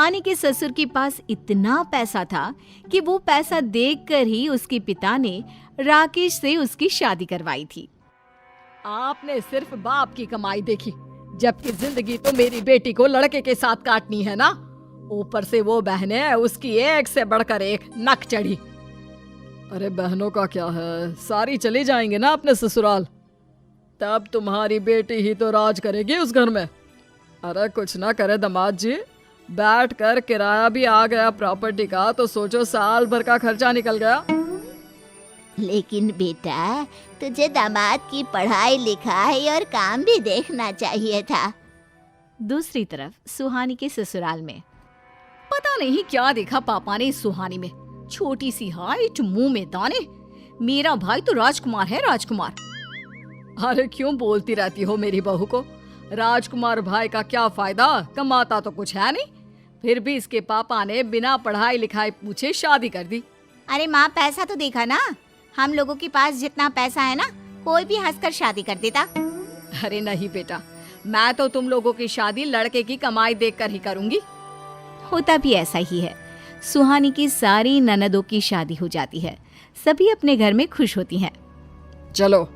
सुहानी के ससुर के पास इतना पैसा था कि वो पैसा देखकर ही उसके पिता ने राकेश से उसकी शादी करवाई थी। आपने सिर्फ बाप की कमाई देखी, जबकि जिंदगी तो मेरी बेटी को लड़के के साथ काटनी है ना। ऊपर से वो बहनें उसकी एक से बढ़कर एक नक चढ़ी। अरे बहनों का क्या है, सारी चली जाएंगे ना अपने ससुराल, तब तुम्हारी बेटी ही तो राज करेगी उस घर में। अरे कुछ ना करे दामाद जी, बैठ कर किराया भी आ गया प्रॉपर्टी का, तो सोचो साल भर का खर्चा निकल गया। लेकिन बेटा, तुझे दामाद की पढ़ाई लिखाई और काम भी देखना चाहिए था। दूसरी तरफ सुहानी के ससुराल में पता नहीं क्या देखा पापा ने इस सुहानी में, छोटी सी हाइट, मुंह में दाने। मेरा भाई तो राजकुमार है, राजकुमार। अरे क्यों बोलती रहती हो मेरी बहू को? राजकुमार भाई का क्या फायदा, कमाता तो कुछ है नहीं। फिर भी इसके पापा ने बिना पढ़ाई लिखाई पूछे शादी कर दी। अरे माँ, पैसा तो देखा ना, हम लोगों के पास जितना पैसा है ना, कोई भी हंसकर शादी कर देता। अरे नहीं बेटा, मैं तो तुम लोगों की शादी लड़के की कमाई देखकर ही करूंगी। होता भी ऐसा ही है। सुहानी की सारी ननदों की शादी हो जाती है, सभी अपने घर में खुश होती हैं। चलो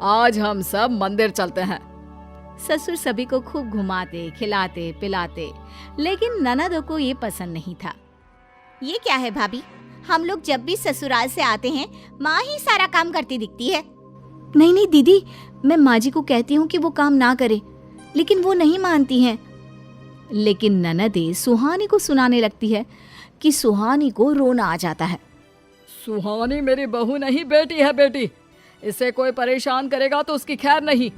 आज हम सब मंदिर चलते हैं। ससुर सभी को खूब घुमाते, खिलाते, पिलाते, लेकिन ननदों को ये पसंद नहीं था। ये क्या है भाभी, हम लोग जब भी ससुराल से आते हैं माँ ही सारा काम करती दिखती है। नहीं नहीं दीदी, मैं माँ जी को कहती हूँ कि वो काम ना करे, लेकिन वो नहीं मानती हैं। लेकिन ननदें सुहानी को सुनाने लगती है कि सुहानी को रोना आ जाता है। सुहानी मेरी बहू नहीं, बेटी है बेटी। इसे कोई परेशान करेगा तो उसकी खैर नहीं।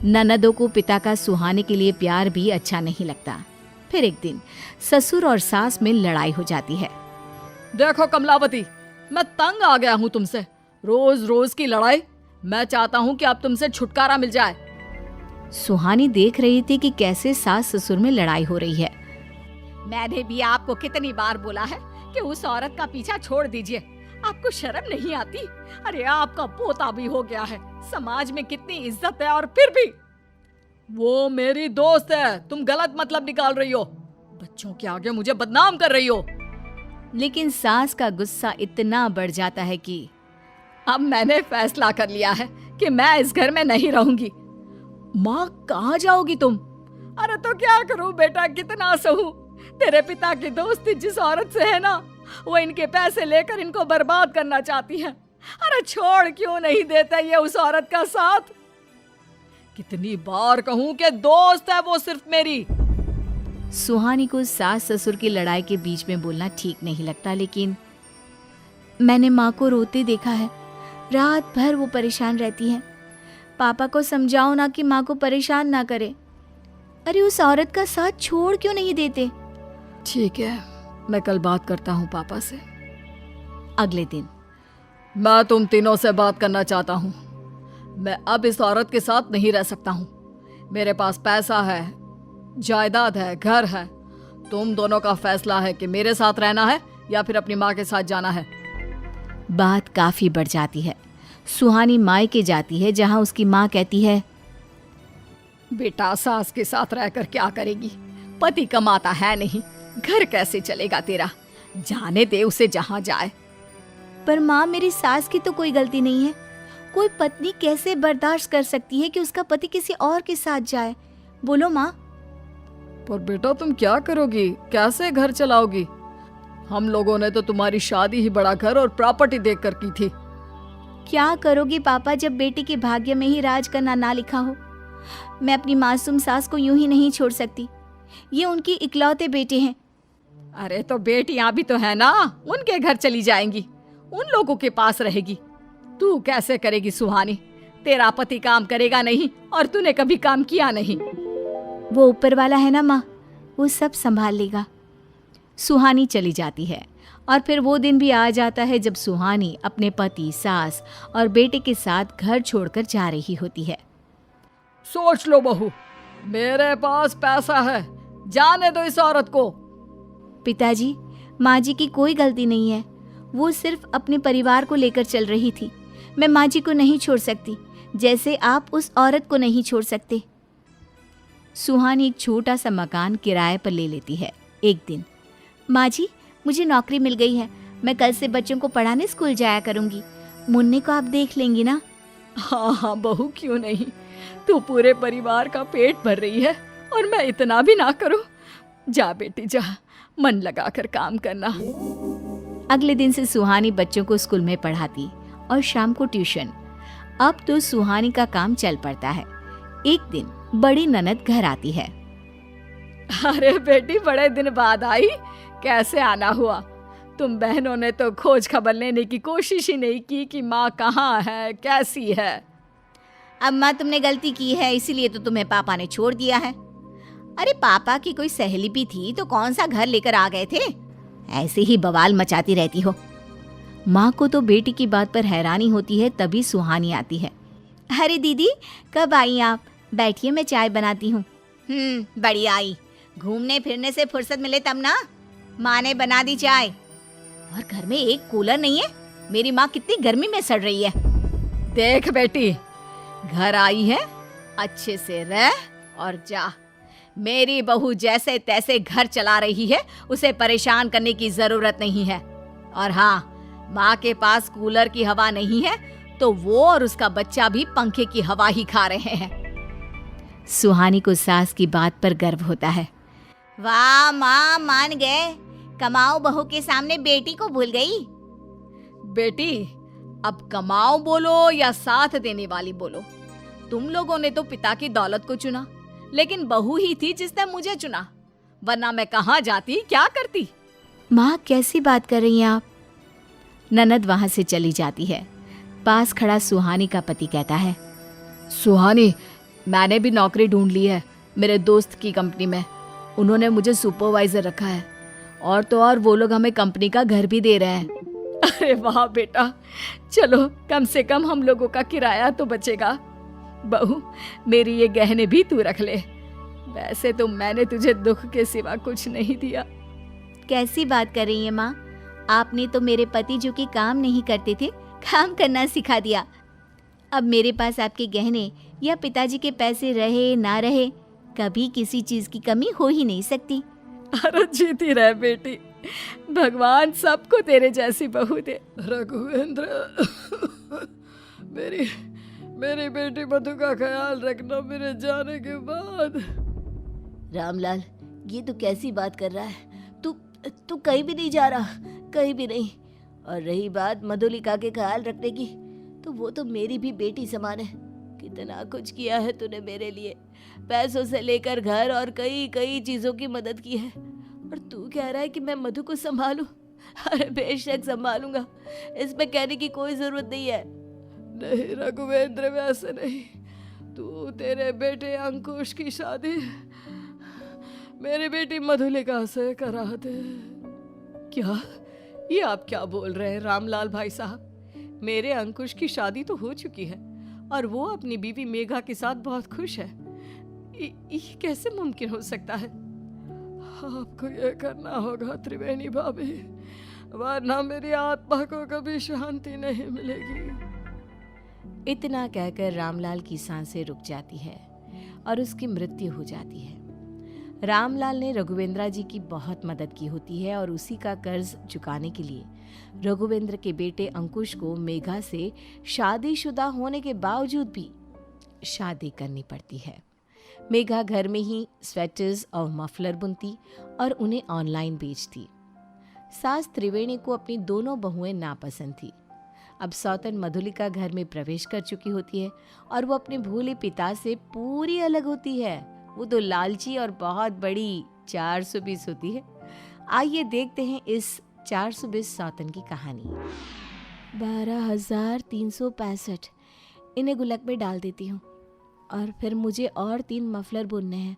ननदों को पिता का सुहानी के लिए प्यार भी अच्छा नहीं लगता। फिर एक दिन ससुर और सास में लड़ाई हो जाती है। देखो कमलावती, मैं तंग आ गया हूँ तुमसे, रोज रोज की लड़ाई। मैं चाहता हूँ कि अब तुमसे छुटकारा मिल जाए। सुहानी देख रही थी कि कैसे सास ससुर में लड़ाई हो रही है। मैंने भी आपको कितनी बार बोला है कि उस औरत का पीछा छोड़ दीजिए, आपको शर्म नहीं आती? अरे आपका पोता भी हो गया है, समाज में कितनी इज्जत है, और फिर भी वो मेरी दोस्त है, तुम गलत मतलब निकाल रही हो, बच्चों के आगे मुझे बदनाम कर रही हो। लेकिन सास का गुस्सा इतना बढ़ जाता है कि अब मैंने फैसला कर लिया है कि मैं इस घर में नहीं रहूंगी। माँ, कहाँ जाओगी तुम? अरे तो क्या करूं बेटा, कितना सहूं? तेरे पिता की दोस्ती जिस औरत से है ना, वो इनके पैसे लेकर इनको बर्बाद करना चाहती है। अरे छोड़ क्यों नहीं देता ये उस औरत का साथ? कितनी बार कहूं कि दोस्त है वो सिर्फ मेरी। सुहानी को सास ससुर की लड़ाई के बीच में बोलना ठीक नहीं लगता, लेकिन मैंने माँ को रोते देखा है, रात भर वो परेशान रहती है। पापा को समझाओ ना कि माँ को परेशान ना करे। अरे उस औरत का साथ छोड़ क्यों नहीं देते? ठीक है, मैं कल बात करता हूँ पापा से। अगले दिन मैं तुम तीनों से बात करना चाहता हूँ। मैं अब इस औरत के साथ नहीं रह सकता हूँ। मेरे पास पैसा है, जायदाद है, घर है। तुम दोनों का फैसला है कि मेरे साथ रहना है या फिर अपनी माँ के साथ जाना है। बात काफी बढ़ जाती है। सुहानी मायके जाती है, जहाँ उसकी माँ कहती है, बेटा सास के साथ रहकर क्या करेगी? पति कमाता है नहीं, घर कैसे चलेगा तेरा? जाने दे उसे जहाँ जाए। पर माँ, मेरी सास की तो कोई गलती नहीं है। कोई पत्नी कैसे बर्दाश्त कर सकती है कि उसका पति किसी और के साथ जाए? बोलो माँ। पर बेटा तुम क्या करोगी, कैसे घर चलाओगी? हम लोगों ने तो तुम्हारी शादी ही बड़ा घर और प्रॉपर्टी देखकर की थी। क्या करोगे पापा, जब बेटी के भाग्य में ही राज करना ना लिखा हो? मैं अपनी मासूम सास को यूं ही नहीं छोड़ सकती। ये उनकी इकलौते बेटे हैं। अरे तो बेटियां भी तो है ना, उनके घर चली जाएंगी, उन लोगों के पास रहेगी। तू कैसे करेगी सुहानी? तेरा पति काम करेगा नहीं और तूने कभी काम किया नहीं। वो ऊपर वाला है ना माँ, वो सब संभाल लेगा। सुहानी चली जाती है और फिर वो दिन भी आ जाता है जब सुहानी अपने पति, सास और बेटे के साथ घर छोड़कर जा रही होती है। सोच लो बहू, मेरे पास पैसा है, जाने दो इस औरत को। पिताजी, माँ जी की कोई गलती नहीं है, वो सिर्फ अपने परिवार को लेकर चल रही थी। मैं माँ जी को नहीं छोड़ सकती, जैसे आप उस औरत को नहीं छोड़ सकते। सुहानी एक छोटा सा मकान किराए पर ले लेती है एक दिन, माँ जी, मुझे नौकरी मिल गई है, मैं कल से बच्चों को पढ़ाने स्कूल जाया करूंगी। मुन्ने को आप देख लेंगी ना? हाँ हाँ बहू, क्यों नहीं। तू पूरे परिवार का पेट भर रही है और मैं इतना भी ना करूं। जा बेटी जा, मन लगा कर काम करना। अगले दिन से सुहानी बच्चों को स्कूल में पढ़ाती और शाम को ट्यूशन। अब तो सुहानी का काम चल पड़ता है। एक दिन बड़ी ननद घर आती है। अरे बेटी, बड़े दिन बाद आई, कैसे आना हुआ? तुम बहनों ने तो खोज खबर लेने की कोशिश ही नहीं की कि माँ कहाँ है, कैसी है। अम्मा, तुमने गलती की है, इसीलिए तो तुम्हें पापा ने छोड़ दिया है। अरे पापा की कोई सहेली भी थी तो कौन सा घर लेकर आ गए थे? ऐसे ही बवाल मचाती रहती हो। माँ को तो बेटी की बात पर हैरानी होती है। तभी सुहानी आती है। अरे दीदी, कब आई आप? बैठिए, मैं चाय बनाती हूँ। बढ़िया आई। घूमने फिरने से फुर्सत मिले तब ना। माँ ने बना दी चाय। और घर में एक कूलर नहीं है। मेरी माँ कितनी गर्मी में सड़ रही है। देख बेटी, घर आई है, अच्छे से रह और जा। मेरी बहू जैसे तैसे घर चला रही है, उसे परेशान करने की जरूरत नहीं है। और हाँ, माँ के पास कूलर की हवा नहीं है तो वो और उसका बच्चा भी पंखे की हवा ही खा रहे हैं। सुहानी को सास की बात पर गर्व होता है। वाह माँ, मान गए। कमाओ बहू के सामने बेटी को भूल गई। बेटी, अब कमाओ बोलो या साथ देने वाली बोलो, तुम लोगों ने तो पिता की दौलत को चुना, लेकिन बहू ही थी जिसने मुझे चुना, वरना मैं कहाँ जाती, क्या करती। माँ, कैसी बात कर रही हैं आप? ननद वहां से चली जाती है। पास खड़ा सुहानी का पति कहता है, सुहानी, मैंने भी नौकरी ढूंढ ली है मेरे दोस्त की कंपनी में। उन्होंने मुझे सुपरवाइजर रखा है और तो और वो लोग हमें कंपनी का घर भी दे रहे हैं। अरे वाह बेटा, चलो कम से कम हम लोगों का किराया तो बचेगा। बहू, मेरी ये गहने भी तू रख ले। वैसे तो मैंने तुझे दुख के सिवा कुछ नहीं दिया। कैसी बात कर रही हैं माँ? आपने तो मेरे पति जो कि काम नहीं करते थे, काम करना सिखा दिया। अब मेरे पास आपके गहने या पिताजी के पैसे रहे ना रहे, कभी किसी चीज की कमी हो ही नहीं सकती। अरे जीती रह बेटी, भगवान सबको तेरे जैसी बहू दे। रघुवेंद्र, मेरी बेटी मधु का ख्याल रखना मेरे जाने के बाद। रामलाल, ये तो कैसी बात कर रहा है? तू कहीं भी नहीं जा रहा, कहीं भी नहीं। और रही बात मधुलिका के ख्याल रखने की, तो वो तो मेरी भी बेटी समान है। कितना कुछ किया है तूने मेरे लिए, पैसों से लेकर घर और कई कई चीजों की मदद की है। और तू कह रहा है कि मैं मधु को संभालूं? अरे बेशक संभालूंगा, इसमें कहने की कोई जरूरत नहीं है। नहीं रघुवेंद्र, वैसे नहीं। तू तेरे बेटे अंकुश की शादी मेरी बेटी मधुलिका से करा दे। क्या? ये आप क्या बोल रहे हैं रामलाल भाई साहब? मेरे अंकुश की शादी तो हो चुकी है और वो अपनी बीवी मेघा के साथ बहुत खुश है। ये कैसे मुमकिन हो सकता है? आपको ये करना होगा त्रिवेणी भाभी, वरना मेरी आत्मा को कभी शांति नहीं मिलेगी। इतना कहकर रामलाल की सांसें रुक जाती है और उसकी मृत्यु हो जाती है। रामलाल ने रघुवेंद्र जी की बहुत मदद की होती है और उसी का कर्ज चुकाने के लिए रघुवेंद्र के बेटे अंकुश को मेघा से शादीशुदा होने के बावजूद भी शादी करनी पड़ती है। मेघा घर में ही स्वेटर्स और मफलर बुनती और उन्हें ऑनलाइन बेचती। सास त्रिवेणी को अपनी दोनों बहुएं नापसंद थी। अब सौतन मधुलिका घर में प्रवेश कर चुकी होती है और वो अपने भोले पिता से पूरी अलग होती है। वो तो लालची और बहुत बड़ी 420 होती है। आइए देखते हैं इस 420 सौतन की कहानी। 12,365 इन्हें गुलक में डाल देती हूँ और फिर मुझे और 3 मफलर बुनने हैं।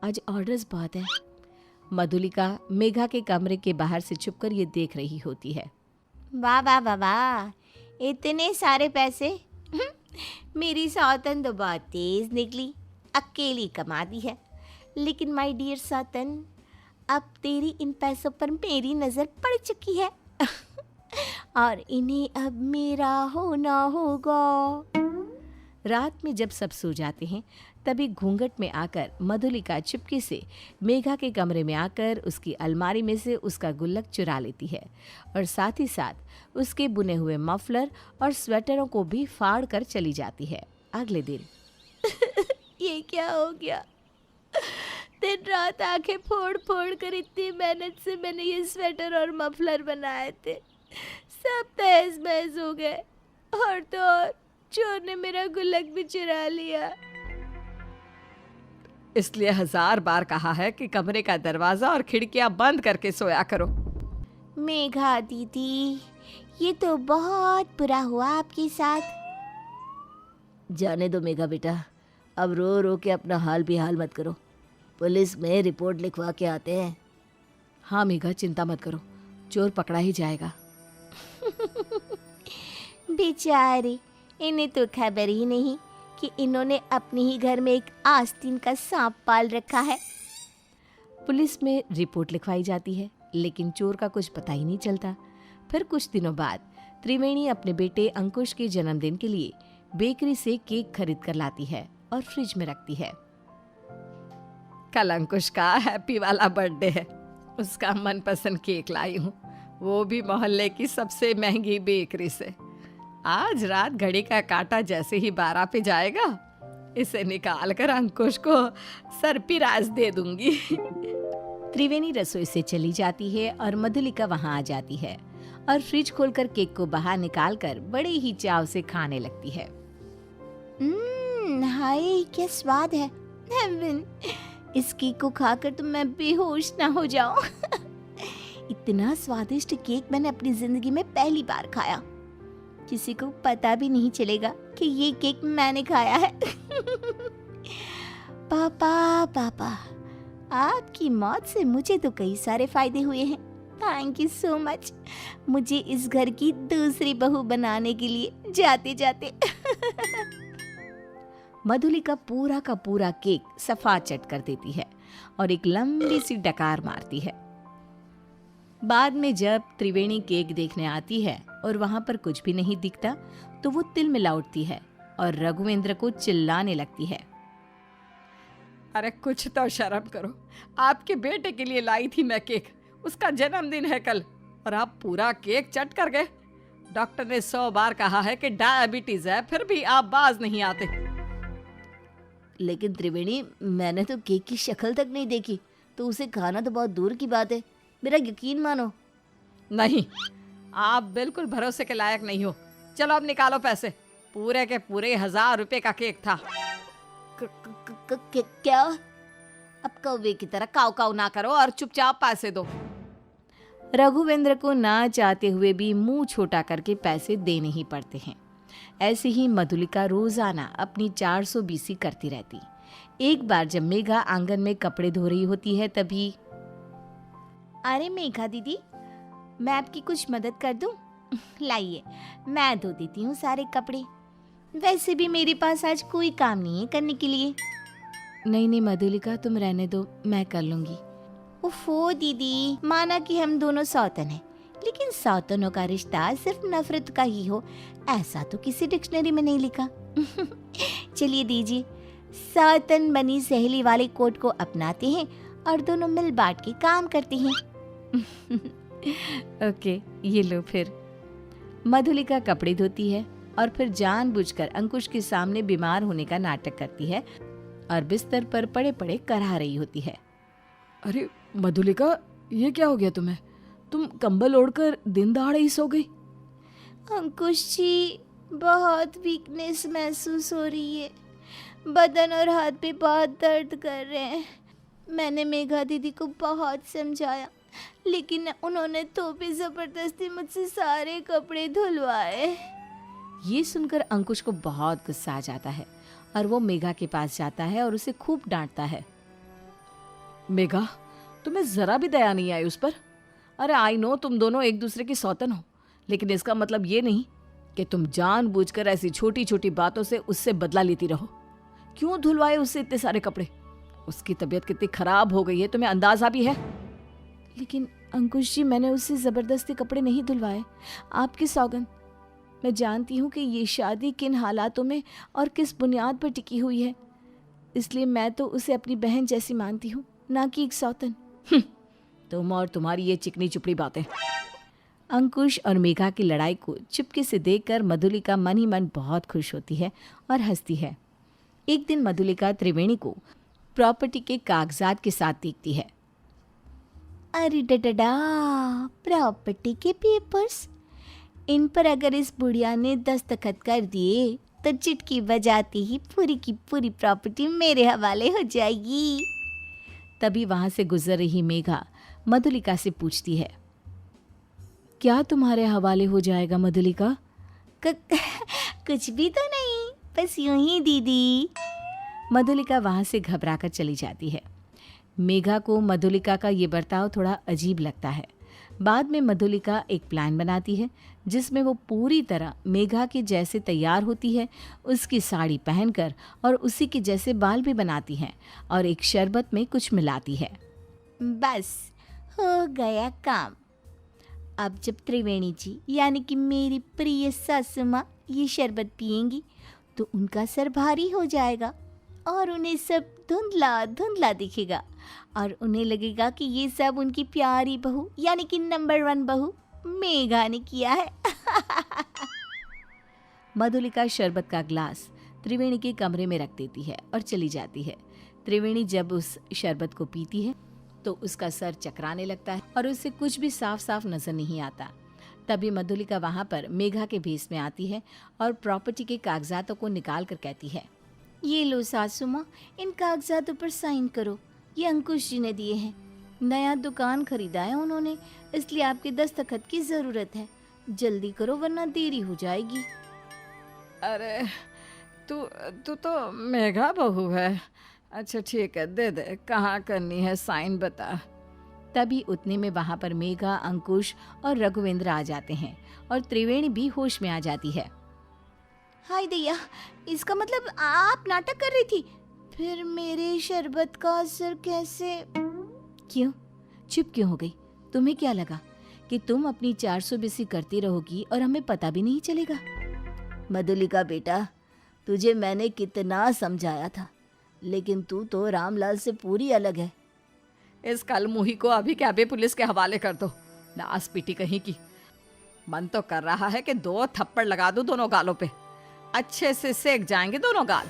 आज ऑर्डर्स बहुत है। मधुलिका मेघा के कमरे के बाहर से छुपकर ये देख रही होती है। वाह वाह वाह वाह, इतने सारे पैसे। मेरी सौतन तो बहुत तेज निकली, अकेली कमा दी है। लेकिन माय डियर सौतन, अब तेरी इन पैसों पर मेरी नजर पड़ चुकी है और इन्हें अब मेरा होना होगा। रात में जब सब सो जाते हैं तभी घूंघट में आकर मधुलिका चुपके से मेघा के कमरे में आकर उसकी अलमारी में से उसका गुल्लक चुरा लेती है और साथ ही साथ उसके बुने हुए मफलर और स्वेटरों को भी फाड़ कर चली जाती है। अगले दिन ये क्या हो गया? दिन रात आंखें फोड़ फोड़ कर इतनी मेहनत से मैंने ये स्वेटर और मफलर बनाए थे, सब तहस महस हो गए। और तो और चोर ने मेरा गुल्लक भी चुरा लिया। इसलिए 1000 बार कहा है कि कमरे का दरवाजा और खिड़कियां बंद करके सोया करो। मेघा दीदी, ये तो बहुत बुरा हुआ आपके साथ। जाने दो मेघा बेटा, अब रो रो के अपना हाल बेहाल मत करो। पुलिस में रिपोर्ट लिखवा के आते हैं। हाँ मेघा, चिंता मत करो, चोर पकड़ा ही जाएगा। बेचारे, इन्हें तो खबर ही नहीं कि इन्होंने अपने ही घर में एक आस्तीन का सांप पाल रखा है। पुलिस में रिपोर्ट लिखवाई जाती है, लेकिन चोर का कुछ पता ही नहीं चलता। फिर कुछ दिनों बाद त्रिवेणी अपने बेटे अंकुश के जन्मदिन के लिए बेकरी से केक खरीद कर लाती है और फ्रिज में रखती है। कल अंकुश का हैप्पी वाला बर्थडे है, उसका मनपसंद केक लाई हूँ, वो भी मोहल्ले की सबसे महंगी बेकरी से। आज रात घड़ी का कांटा जैसे ही 12 पे जाएगा, इसे निकाल कर अंकुश को सरप्राइज दे दूंगी। त्रिवेणी रसोई से चली जाती है और मधुलिका वहां आ जाती है और फ्रिज खोलकर केक को बाहर निकालकर बड़े ही चाव से खाने लगती है। हाय क्या स्वाद है। हेवन, इस केक को खाकर तो मैं बेहोश ना हो जाऊं। इतना स्वादिष्ट केक मैंने अपनी जिंदगी में पहली बार खाया। किसी को पता भी नहीं चलेगा कि ये केक मैंने खाया है। पापा, आपकी मौत से मुझे तो कई सारे फायदे हुए हैं। थैंक यू सो मच, मुझे इस घर की दूसरी बहू बनाने के लिए जाते जाते। मधुलिका पूरा का पूरा केक सफा चट कर देती है और एक लंबी सी डकार मारती है। बाद में जब त्रिवेणी केक देखने आती है और वहां पर कुछ भी नहीं दिखता, तो वो तिलमिला उठती है और रघुवेंद्र को चिल्लाने लगती है। अरे कुछ तो शर्म करो, आपके बेटे के लिए लाई थी मैं केक, उसका जन्मदिन है कल, और आप पूरा केक चट कर गए। डॉक्टर ने 100 बार कहा है कि डायबिटीज है, फिर भी आप बाज नहीं आते। लेकिन त्रिवेणी, मैंने तो केक की शक्ल तक नहीं देखी, तो उसे खाना तो बहुत दूर की बात है। मेरा यकीन मानो। नहीं, आप बिल्कुल भरोसे के लायक नहीं हो। चलो अब निकालो पैसे, पूरे के पूरे 1000 रुपए का केक था। क्या? अब कौवे की तरह काव काव ना करो और चुपचाप पैसे दो। रघुवेंद्र को ना चाहते हुए भी मुंह छोटा करके पैसे देने ही पड़ते हैं। ऐसे ही मधुलिका रोजाना अपनी 420 करती रहती। एक बार जब मेघा आंगन में कपड़े धो रही होती है, तभी अरे मेघा दीदी, मैं आपकी कुछ मदद कर दूं? लाइए, मैं धो देती हूँ सारे कपड़े। वैसे भी मेरे पास आज कोई काम नहीं है करने के लिए। नहीं मधुलिका, तुम रहने दो, मैं कर लूंगी। उफो दीदी, माना कि हम दोनों सौतन हैं, लेकिन सौतनों का रिश्ता सिर्फ नफरत का ही हो, ऐसा तो किसी डिक्शनरी में नहीं लिखा। चलिए दीजिए, सौतन बनी सहेली वाले कोड को अपनाते हैं और दोनों मिल बांट के काम करते हैं। ओके, ये लो फिर। मधुलिका कपड़े धोती है और फिर जानबूझकर अंकुश के सामने बीमार होने का नाटक करती है और बिस्तर पर पड़े पड़े करहा रही होती है। अरे मधुलिका, ये क्या हो गया तुम्हें? तुम कंबल ओढ़कर दिन दहाड़े ही सो गई? अंकुश जी, बहुत वीकनेस महसूस हो रही है, बदन और हाथ पे बहुत दर्द कर रहे हैं। मैंने मेघा दीदी को बहुत समझाया, लेकिन उन्होंने तो भी जबरदस्ती मुझसे सारे कपड़े धुलवाए। ये सुनकर अंकुश को बहुत गुस्सा आ जाता है और वो मेघा के पास जाता है और उसे खूब डांटता है। मेघा, तुम्हें जरा भी दया नहीं आई उस पर? अरे आई नो तुम दोनों एक दूसरे की सौतन हो, लेकिन इसका मतलब ये नहीं कि तुम जानबूझकर ऐसी छोटी छोटी बातों से उससे बदला लेती रहो। क्यों धुलवाए उससे इतने सारे कपड़े? उसकी तबीयत कितनी खराब हो गई है, तुम्हें अंदाजा भी है? लेकिन अंकुश जी, मैंने उससे जबरदस्ती कपड़े नहीं धुलवाए, आपकी सौगंध। मैं जानती हूँ कि ये शादी किन हालातों में और किस बुनियाद पर टिकी हुई है। इसलिए मैं तो उसे अपनी बहन जैसी मानती हूँ, ना कि एक सौतन। तुम और तुम्हारी ये चिकनी चुपड़ी बातें। अंकुश और मेघा की लड़ाई को चुपके से देखकर मधुलिका मन ही मन बहुत खुश होती है और हंसती है। एक दिन मधुलिका त्रिवेणी को प्रॉपर्टी के कागजात के साथ देखती है। अरे डडडा, प्रॉपर्टी के पेपर्स, इन पर अगर इस बुढ़िया ने दस्तखत कर दिए तो चिटकी बजाती ही पूरी की पूरी प्रॉपर्टी मेरे हवाले हो जाएगी। तभी वहां से गुजर रही मेघा मधुलिका से पूछती है, क्या तुम्हारे हवाले हो जाएगा मधुलिका? कुछ भी तो नहीं, बस यूं ही दीदी। मधुलिका वहां से घबराकर चली जाती है। मेघा को मधुलिका का ये बर्ताव थोड़ा अजीब लगता है। बाद में मधुलिका एक प्लान बनाती है जिसमें वो पूरी तरह मेघा के जैसे तैयार होती है, उसकी साड़ी पहनकर, और उसी के जैसे बाल भी बनाती है और एक शरबत में कुछ मिलाती है। बस हो गया काम। अब जब त्रिवेणी जी यानी कि मेरी प्रिय सासू माँ ये शरबत पिएंगी तो उनका सर भारी हो जाएगा और उन्हें सब धुंधला धुंधला दिखेगा और उन्हें लगेगा कि ये सब उनकी प्यारी बहू यानी कि नंबर 1 बहू मेघा ने किया है। मधुलिका शरबत का ग्लास त्रिवेणी के कमरे में रख देती है और चली जाती है। त्रिवेणी जब उस शरबत को पीती है तो उसका सर चकराने लगता है और उसे कुछ भी साफ साफ नजर नहीं आता। तभी मधुलिका वहां पर मेघा के भेस में आती है और प्रॉपर्टी के कागजातों को निकाल कर कहती है, ये लो सासू माँ, इन कागजातों पर साइन करो। ये अंकुश जी ने दिए हैं। नया दुकान खरीदा है उन्होंने, इसलिए आपके दस्तखत की ज़रूरत है। जल्दी करो वरना देरी हो जाएगी। अरे तू तो मेघा बहू है। अच्छा ठीक है, दे दे। कहाँ करनी है साइन बता। तभी उतने में वहां पर मेघा, अंकुश और रघुवेंद्र आ जाते हैं और त्रिवेणी भी होश में आ जाती है। हाय दैया, इसका मतलब आप नाटक कर रही थी। फिर मेरे शरबत का असर कैसे? क्यों चुप क्यों हो गई? तुम्हें क्या लगा कि तुम अपनी 420 करती रहोगी और हमें पता भी नहीं चलेगा? मधुलिका बेटा, तुझे मैंने कितना समझाया था, लेकिन तू तो रामलाल से पूरी अलग है। इस कल मुही को अभी कैबे पुलिस के हवाले कर दो। नास पीटी कहीं की। मन तो कर रहा है कि 2 थप्पड़ लगा दूं दोनों गालों पे, अच्छे से सेक जाएंगे दोनों गाल।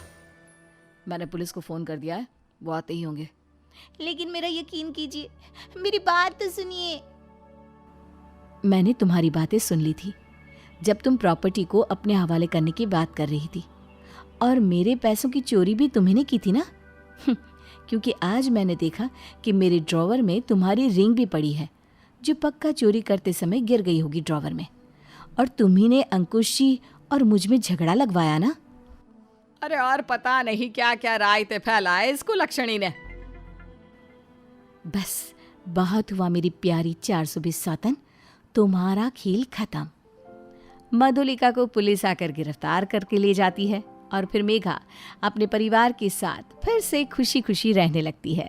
मैंने पुलिस को फोन कर दिया है, वो आते ही होंगे। लेकिन मेरा यकीन कीजिए, मेरी बात तो सुनिए। मैंने तुम्हारी बातें सुन ली थी जब तुम प्रॉपर्टी को अपने हवाले करने की बात कर रही थी, और मेरे पैसों की चोरी भी तुम्ही ने की थी ना। क्योंकि आज मैंने देखा कि मेरे ड्रॉवर में तुम्हारी रिंग भी पड़ी है, जो पक्का चोरी करते समय गिर गई होगी ड्रॉवर में। और तुम्ही ने अंकुश जी और मुझ में झगड़ा लगवाया ना। अरे और पता नहीं क्या क्या रायते फैलाए इसको लक्षणी ने। बस बहुत हुआ मेरी प्यारी 420 सौतन, तुम्हारा खेल खत्म। मधुलिका को पुलिस आकर गिरफ्तार करके ले जाती है और फिर मेघा अपने परिवार के साथ फिर से खुशी खुशी रहने लगती है।